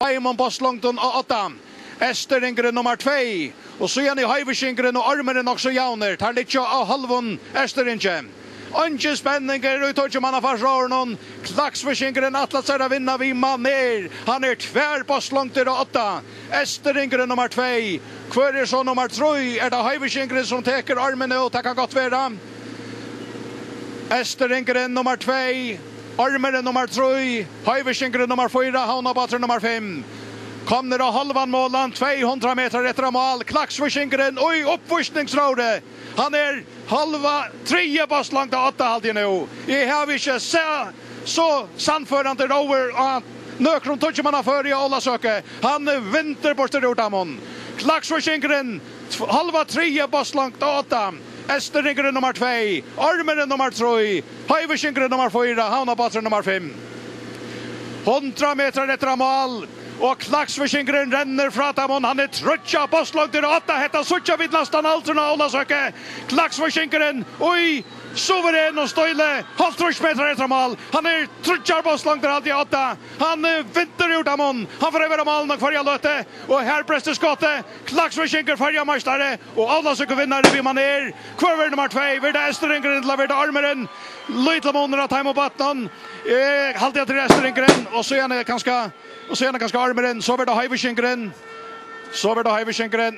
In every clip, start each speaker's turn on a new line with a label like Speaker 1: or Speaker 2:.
Speaker 1: Raymond Bosslongton och 8. Ester Ingrid nummer 2. Och så igen i Heiversingren och armen också jauner. Tar lite av halvon Ester Ingrid. Anke spänningar ut och man har försvarat Klaxforsingren Atlas är att vinna vid man ner. Han är tvär Bosslongton och 8. Ester Ingrid nummer 2. Kvar är så nummer 3. Är det Heiversingren som täcker armen ut. Det kan gott vara. Ester Ingrid nummer 2. Armen nummer 3. Heiversingren nummer 4. Havnabatren nummer 5. Kom ner av halvan målen, 200 meter efter mål. Klaxforsingren, oj, uppforskningsrådet. Han är halva 3 Bosslongton till 8 halvtid nu. Jag har inte så sannförande rover att nökron tog man för i alla söker. Han vinter bort till Rotamon. Klaxforsingren, halva 3 Bosslongton till 8. Ester Ingrid nummer 2. Armen nummer 3. Heiversingren nummer 4. Havnabatren nummer 5. 100 meter efter mål. Och Klaxforsingren renner fra dem. Han är trötja Bosslongton 8. Hetta sucha vid nästan altrarna och söka. Klaxforsingren, oj, suverän och stöjle. 50 meter efter mål. Han är trötja Bosslongton alltid 8. Han vinter ut dem. Han får över mål och förja löte. Och här prester skottet. Klaxforsingren förja mästare. Och alla söker vinnare vid man är. Kvar nummer 2. Vid Ester Ingrid levererar armeren. Lite månader att hemma batten. Halvtid till Ester Ingrid. Och så är det ganska armeren. Så blir det Heiversingren.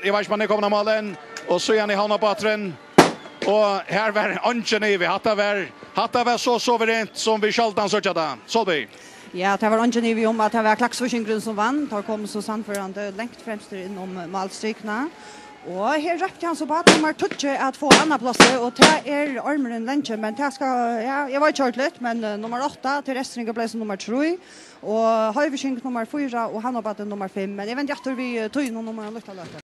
Speaker 1: Jag vet inte man är kommande målen. Och så är han i Havnabatren. Och här var Anke Nivi. Hatta var så suveränt som vi själv ansåg det. Solby.
Speaker 2: Ja, det var Anke Nivi om att det var Klaxforsingren som vann. Det kom så sannförande längt främst inom målstrykna. Och här räckte han så på att nummer 2 att få andra platser. Och det är armeren länge. Men det ska, ja, jag var kört lite. Men nummer 8 till Ester blev som nummer 3. Och Heiversingren nummer 4 och Havnabatren nummer 5. Men jag vet inte att vi tog någon nummer av lite.